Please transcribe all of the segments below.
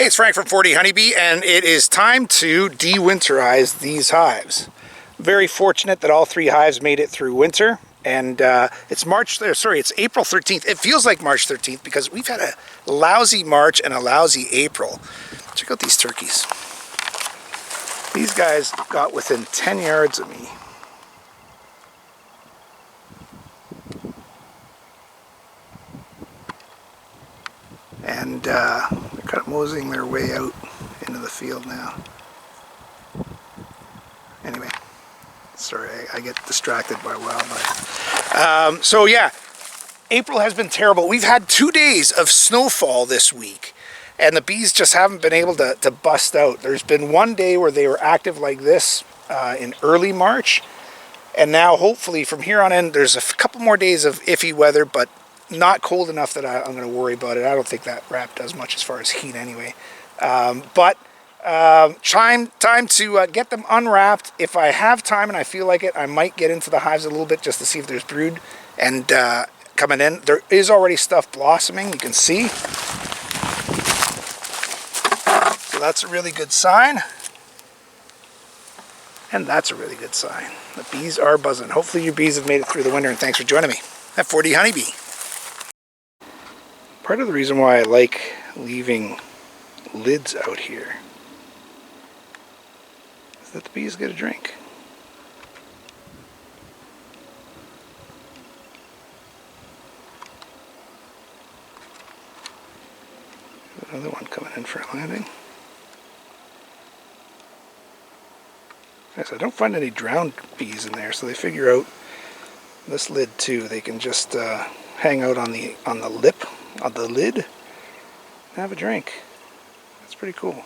Hey, it's Frank from 40 Honeybee, and it is time to de-winterize these hives. Very fortunate that all 3 hives made it through winter, and it's April 13th. It feels like March 13th because we've had a lousy March and a lousy April. Check out these turkeys. These guys got within 10 yards of me. And they're kind of moseying their way out into the field now. Anyway, sorry, I get distracted by wildlife. So yeah, April has been terrible. We've had 2 days of snowfall this week, and the bees just haven't been able to bust out. There's been 1 day where they were active like this in early March, and now hopefully from here on in, there's a couple more days of iffy weather, but not cold enough that I'm going to worry about it. I don't think that wrap does much as far as heat anyway. Time to get them unwrapped. If I have time and I feel like it, I might get into the hives a little bit just to see if there's brood and coming in. There is already stuff blossoming, you can see. So that's a really good sign. And that's a really good sign. The bees are buzzing. Hopefully your bees have made it through the winter, and thanks for joining me at 40 Honeybee. Part of the reason why I like leaving lids out here is that the bees get a drink. Another one coming in for a landing. Yes, I don't find any drowned bees in there, so they figure out this lid too. They can just hang out on the lip of the lid and have a drink. That's pretty cool.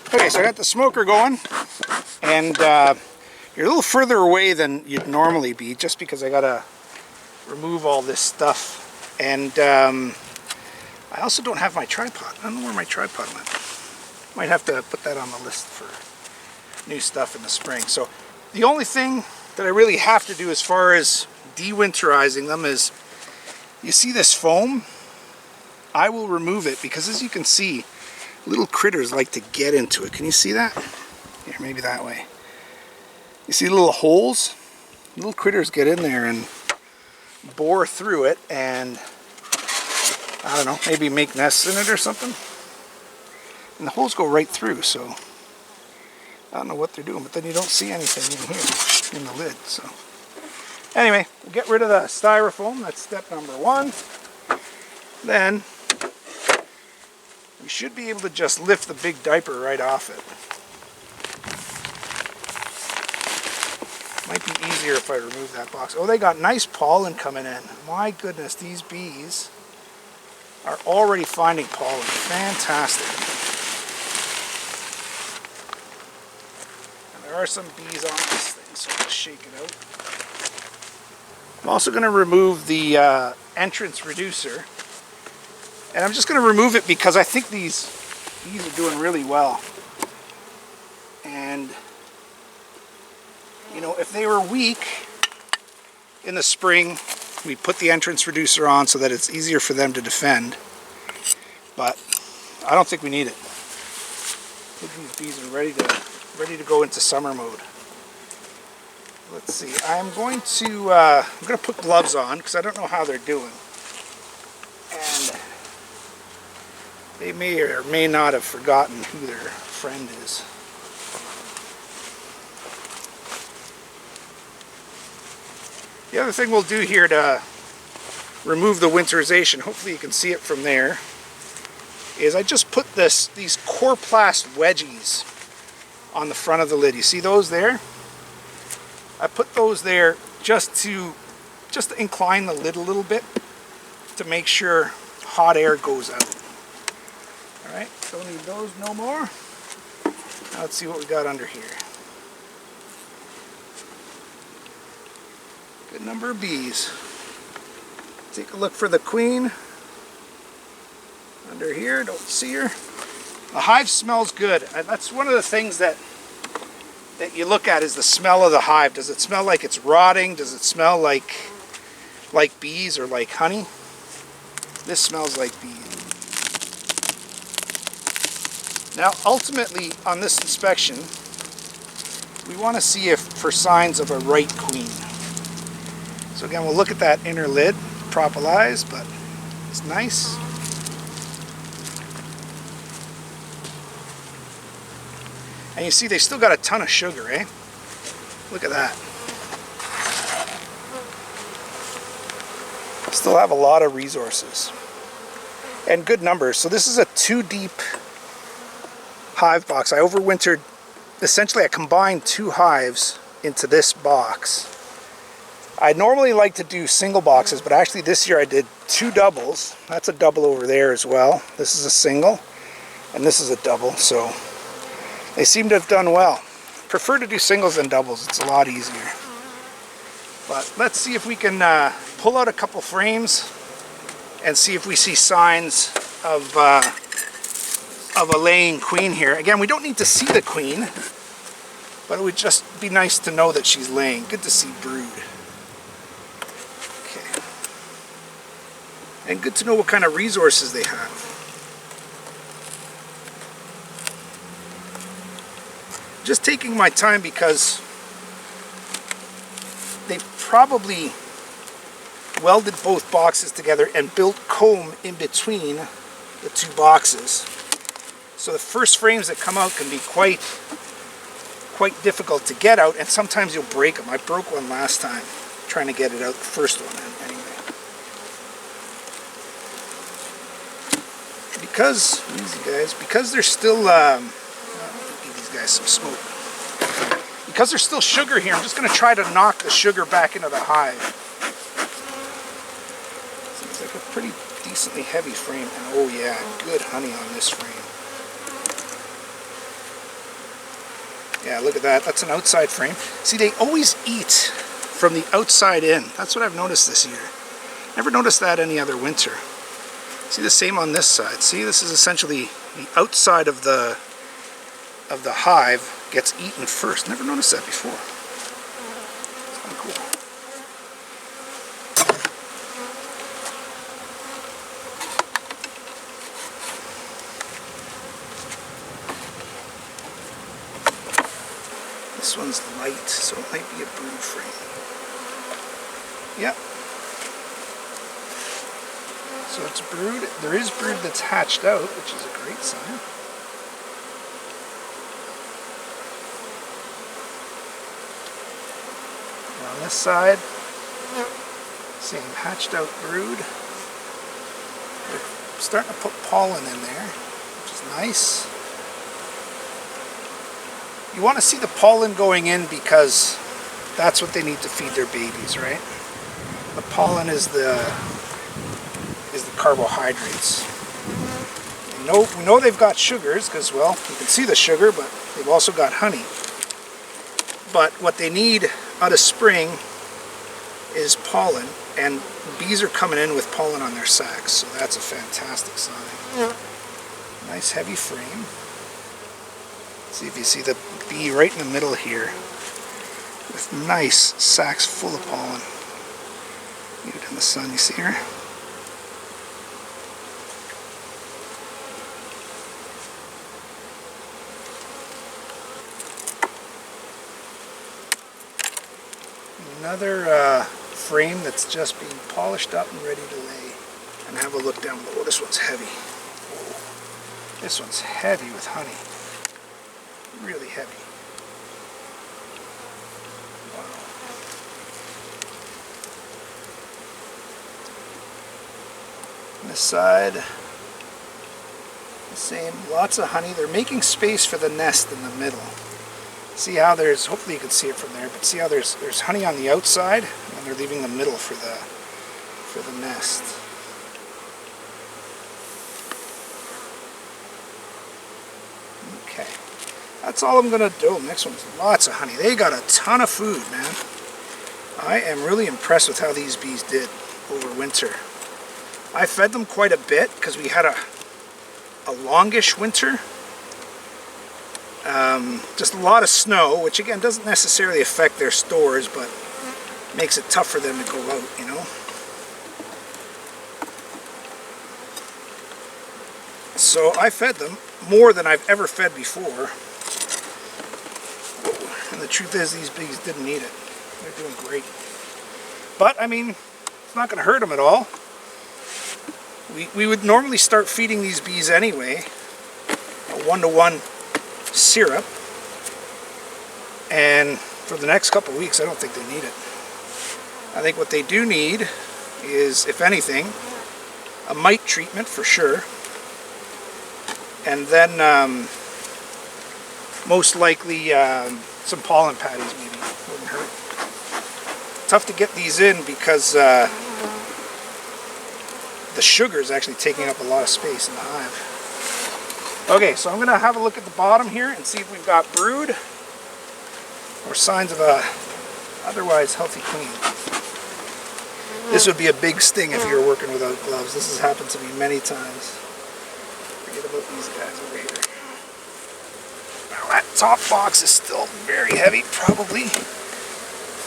Okay, so I got the smoker going, and you're a little further away than you'd normally be just because I gotta remove all this stuff, and I also don't have my tripod. I don't know where my tripod went. Might have to put that on the list for new stuff in the spring. So the only thing that I really have to do as far as de-winterizing them is, you see this foam? I will remove it because, as you can see, little critters like to get into it. Can you see that? Here, maybe that way. You see little holes? Little critters get in there and bore through it and, I don't know, maybe make nests in it or something. And the holes go right through, so I don't know what they're doing, but then you don't see anything in here, in the lid. So anyway, we'll get rid of the styrofoam. That's step number 1. Then we should be able to just lift the big diaper right off it. Might be easier if I remove that box. Oh, they got nice pollen coming in. My goodness, these bees are already finding pollen. Fantastic. And there are some bees on this thing, so I'll shake it out. I'm also going to remove the entrance reducer, and I'm just going to remove it because I think these bees are doing really well. And you know, if they were weak in the spring, we put the entrance reducer on so that it's easier for them to defend, but I don't think we need it. I think these bees are ready to go into summer mode. Let's see, I'm going to put gloves on because I don't know how they're doing. And they may or may not have forgotten who their friend is. The other thing we'll do here to remove the winterization, hopefully you can see it from there, is I just put these Coroplast wedgies on the front of the lid. You see those there? I put those there just to incline the lid a little bit to make sure hot air goes out. Alright, don't need those no more. Now let's see what we got under here. Good number of bees. Take a look for the queen. Under here, don't see her. The hive smells good. That's one of the things that you look at, is the smell of the hive. Does it smell like it's rotting? Does it smell like bees or like honey? This smells like bees. Now, ultimately, on this inspection, we want to see if for signs of a right queen. So again, we'll look at that inner lid, propolized, but it's nice. And you see they still got a ton of sugar, eh? Look at that. Still have a lot of resources. And good numbers. So this is a 2-deep hive box. I overwintered, essentially I combined 2 hives into this box. I normally like to do single boxes, but actually this year I did 2 doubles. That's a double over there as well. This is a single, and this is a double, so they seem to have done well. Prefer to do singles than doubles, it's a lot easier. But let's see if we can pull out a couple frames and see if we see signs of a laying queen here. Again, we don't need to see the queen, but it would just be nice to know that she's laying. Good to see brood. Okay. And good to know what kind of resources they have. Just taking my time because they probably welded both boxes together and built comb in between the 2 boxes. So the first frames that come out can be quite difficult to get out, and sometimes you'll break them. I broke one last time trying to get it out, the first one anyway. Because, easy guys, because there's still, give these guys some smoke. Because there's still sugar here, I'm just going to try to knock the sugar back into the hive. Seems like a pretty decently heavy frame, and oh yeah, good honey on this frame. Yeah, look at that. That's an outside frame. See, they always eat from the outside in. That's what I've noticed this year. Never noticed that any other winter. See, the same on this side. See, this is essentially the outside of the hive gets eaten first. Never noticed that before. It's kind of cool. This one's light, so it might be a brood frame. Yep. So it's brood. There is brood that's hatched out, which is a great sign. And on this side, same hatched out brood. They're starting to put pollen in there, which is nice. You want to see the pollen going in because that's what they need to feed their babies, right? The pollen is the carbohydrates. We know they've got sugars because, well, you can see the sugar, but they've also got honey. But what they need out of spring is pollen, and bees are coming in with pollen on their sacs, so that's a fantastic sign. Yeah. Nice heavy frame. See if you see the bee right in the middle here with nice sacs full of pollen. Leave it in the sun, you see her? Another frame that's just being polished up and ready to lay. And have a look down below. This one's heavy. Whoa. This one's heavy with honey. Really heavy. Wow. On this side, the same. Lots of honey. They're making space for the nest in the middle. See how there's, hopefully you can see it from there, but see how there's honey on the outside, and they're leaving the middle for the nest. Okay, that's all I'm gonna do. Next one's lots of honey. They got a ton of food, man. I am really impressed with how these bees did over winter. I fed them quite a bit because we had a longish winter. Just a lot of snow, which again doesn't necessarily affect their stores, but makes it tough for them to go out, you know. So I fed them more than I've ever fed before. And the truth is, these bees didn't need it. They're doing great. But, I mean, it's not going to hurt them at all. We would normally start feeding these bees anyway, a 1-to-1 syrup. And for the next couple of weeks, I don't think they need it. I think what they do need is, if anything, a mite treatment for sure. And then most likely some pollen patties maybe wouldn't hurt. Tough to get these in because the sugar is actually taking up a lot of space in the hive. Okay, so I'm going to have a look at the bottom here and see if we've got brood or signs of a otherwise healthy queen. This would be a big sting if you were working without gloves. This has happened to me many times. Forget about these guys over here. Now that top box is still very heavy, probably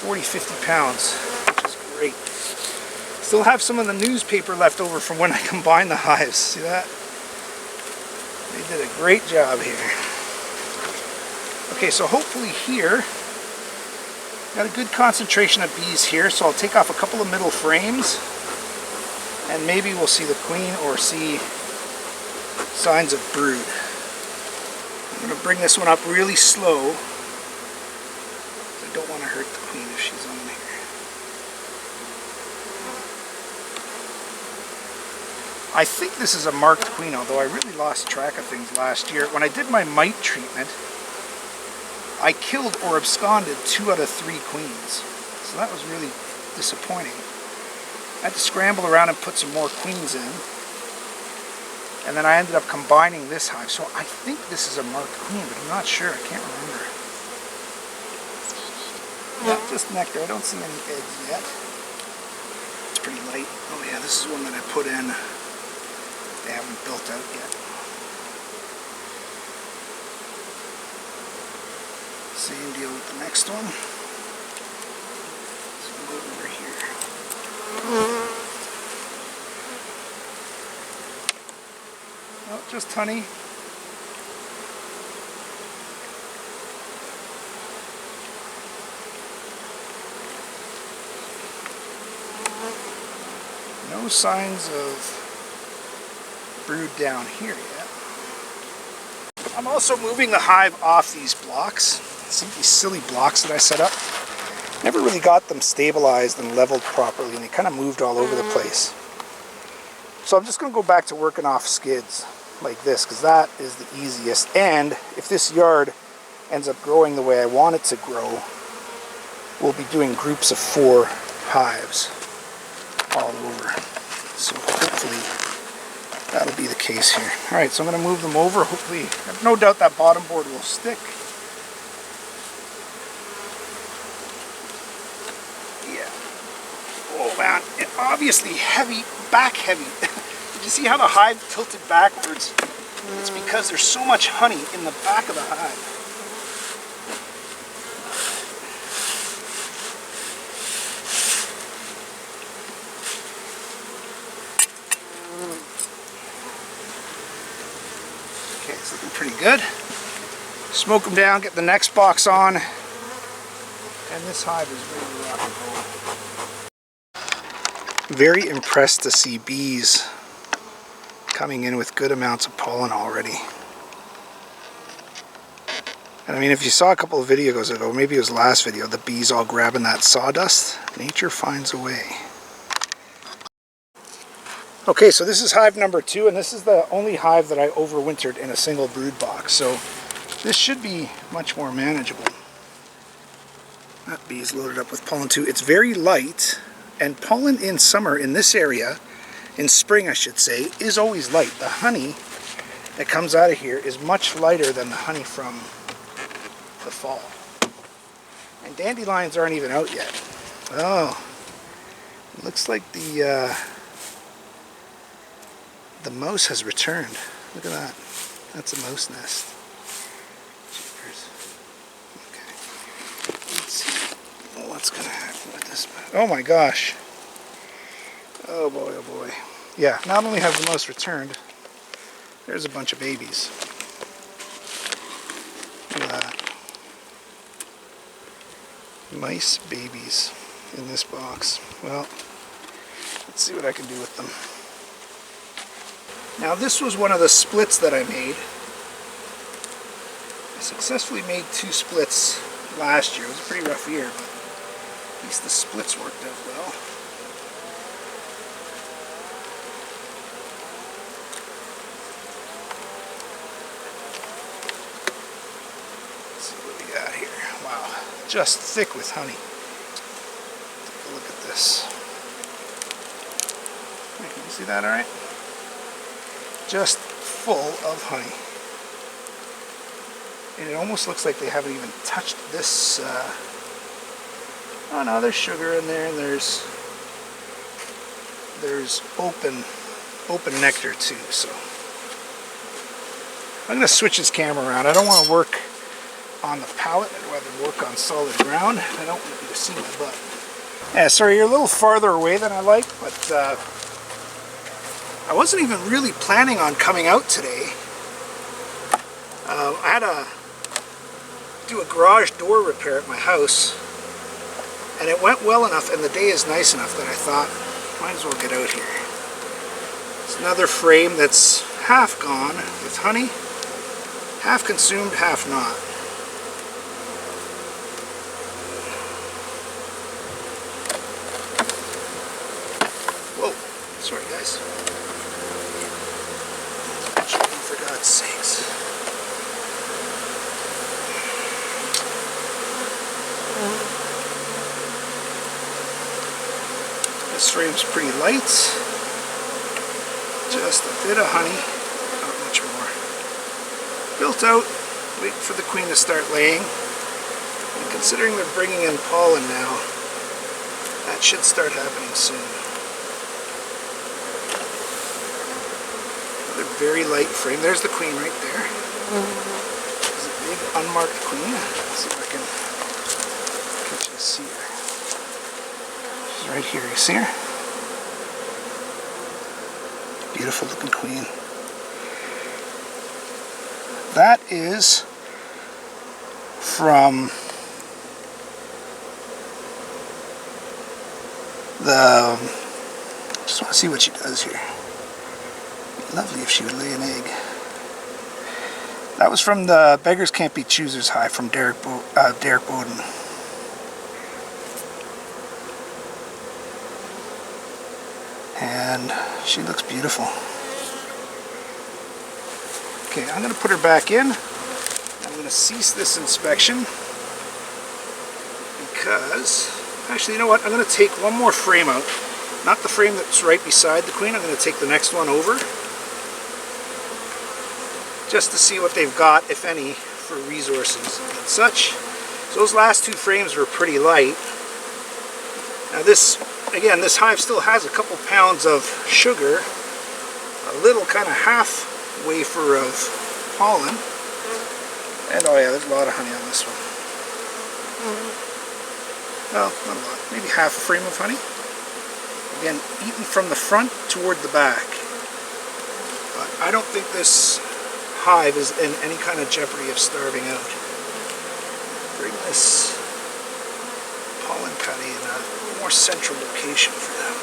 40-50 pounds, which is great. Still have some of the newspaper left over from when I combined the hives. See that? They did a great job here. Okay, so hopefully here, got a good concentration of bees here, so I'll take off a couple of middle frames and maybe we'll see the queen or see signs of brood. I'm going to bring this one up really slow. I don't want to hurt the queen if she's on here. I think this is a marked queen, although I really lost track of things last year. When I did my mite treatment, I killed or absconded 2 out of 3 queens. So that was really disappointing. I had to scramble around and put some more queens in. And then I ended up combining this hive. So I think this is a marked queen, but I'm not sure. I can't remember. Yeah, just nectar. I don't see any eggs yet. It's pretty light. Oh yeah, this is one that I put in. They haven't built out yet. Same deal with the next one. So we'll go over here. Oh, just honey. No signs of brood down here yet. I'm also moving the hive off these blocks. See these silly blocks that I set up? Never really got them stabilized and leveled properly, and they kind of moved all over the place. So I'm just going to go back to working off skids like this, because that is the easiest. And if this yard ends up growing the way I want it to grow, we'll be doing groups of 4 hives all over. So hopefully that'll be the case here. Alright, so I'm going to move them over. Hopefully, I have no doubt that bottom board will stick. Yeah. Oh man, it obviously heavy, back heavy. Did you see how the hive tilted backwards? It's because there's so much honey in the back of the hive. Okay, it's looking pretty good. Smoke them down, get the next box on, and this hive is ready to rock and roll. Very impressed to see bees coming in with good amounts of pollen already. And I mean, if you saw a couple of videos ago, maybe it was the last video, the bees all grabbing that sawdust, nature finds a way. Okay, so this is hive number 2, and this is the only hive that I overwintered in a single brood box, so this should be much more manageable. That bee is loaded up with pollen too. It's very light, and pollen in summer in this area, in spring I should say, is always light. The honey that comes out of here is much lighter than the honey from the fall. And dandelions aren't even out yet. Oh, it looks like the mouse has returned. Look at that. That's a mouse nest. Jeepers. Okay. Let's see what's going to happen with this. Oh my gosh. Oh boy, oh boy. Yeah, not only have the mouse returned, There's a bunch of babies. Look at that. Mice babies in this box. Well, let's see what I can do with them. Now this was one of the splits that I made. I successfully made 2 splits last year. It was a pretty rough year, but at least the splits worked out well. Let's see what we got here. Wow, just thick with honey. Take a look at this. Can you see that all right? Just full of honey. And it almost looks like they haven't even touched this. Oh no, there's sugar in there, and there's open nectar too. So I'm going to switch this camera around. I don't want to work on the pallet. I'd rather work on solid ground. I don't want you to see my butt. Yeah, sorry, you're a little farther away than I like, but I wasn't even really planning on coming out today. I had to do a garage door repair at my house, and it went well enough, and the day is nice enough that I thought, might as well get out here. It's another frame that's half gone with honey, half consumed, half not. Whoa, sorry guys. For God's sakes. This frame's pretty light. Just a bit of honey, not much more. Built out, wait for the queen to start laying. And considering they're bringing in pollen now, that should start happening soon. Another very light frame. There's the queen right there. There's a big unmarked queen. Let's see if I can you see her. She's right here. You see her? Beautiful looking queen. That is from the... just want to see what she does here. It'd be lovely if she would lay an egg. That was from the Beggars Can't Be Choosers Hive from Derek Bowden. And she looks beautiful. Okay, I'm going to put her back in. I'm going to cease this inspection because, actually, you know what? I'm going to take one more frame out. Not the frame that's right beside the queen. I'm going to take the next one over just to see what they've got, if any, for resources and such. So those last 2 frames were pretty light. Now this, again, this hive still has a couple pounds of sugar, a little kind of half wafer of pollen, and oh yeah, there's a lot of honey on this one. Well, not a lot, maybe half a frame of honey. Again, eaten from the front toward the back. But I don't think this hive is in any kind of jeopardy of starving out. Bring this pollen cutty in a more central location for them.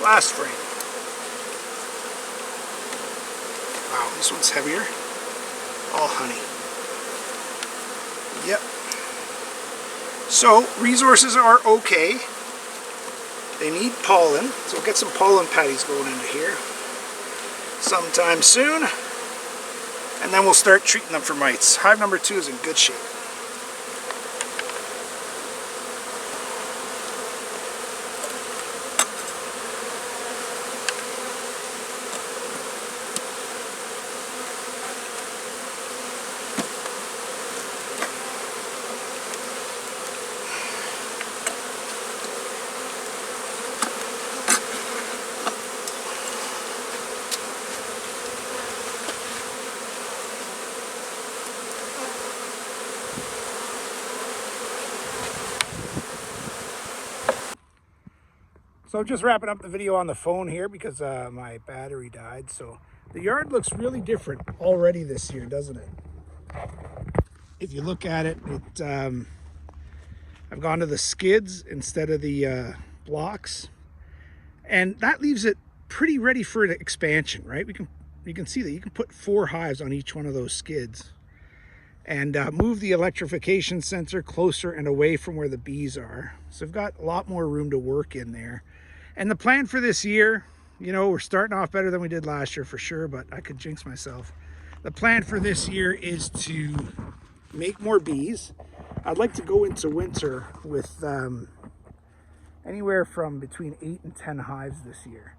Last frame. Wow, this one's heavier. All honey. Yep. So, resources are okay. They need pollen, so we'll get some pollen patties going into here sometime soon. And then we'll start treating them for mites. Hive number 2 is in good shape. So just wrapping up the video on the phone here because my battery died. So the yard looks really different already this year, doesn't it? If you look at it, I've gone to the skids instead of the blocks, and that leaves it pretty ready for an expansion, right? You can see that you can put 4 hives on each one of those skids, and move the electrification sensor closer and away from where the bees are. So I've got a lot more room to work in there. And the plan for this year, you know, we're starting off better than we did last year for sure, but I could jinx myself. The plan for this year is to make more bees. I'd like to go into winter with anywhere from between 8 and 10 hives this year.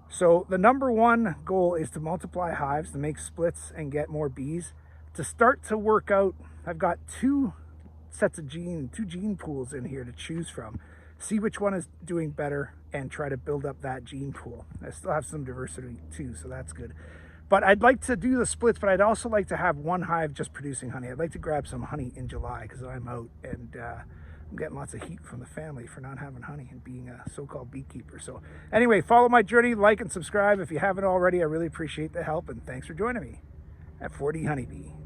So the number one goal is to multiply hives, to make splits and get more bees. To start to work out, I've got 2 gene pools in here to choose from. See which one is doing better and try to build up that gene pool. I still have some diversity too, so that's good. But I'd like to do the splits, but I'd also like to have 1 hive just producing honey. I'd like to grab some honey in July because I'm out and I'm getting lots of heat from the family for not having honey and being a so-called beekeeper. So anyway, follow my journey, like and subscribe if you haven't already. I really appreciate the help, and thanks for joining me at 4D Honeybee.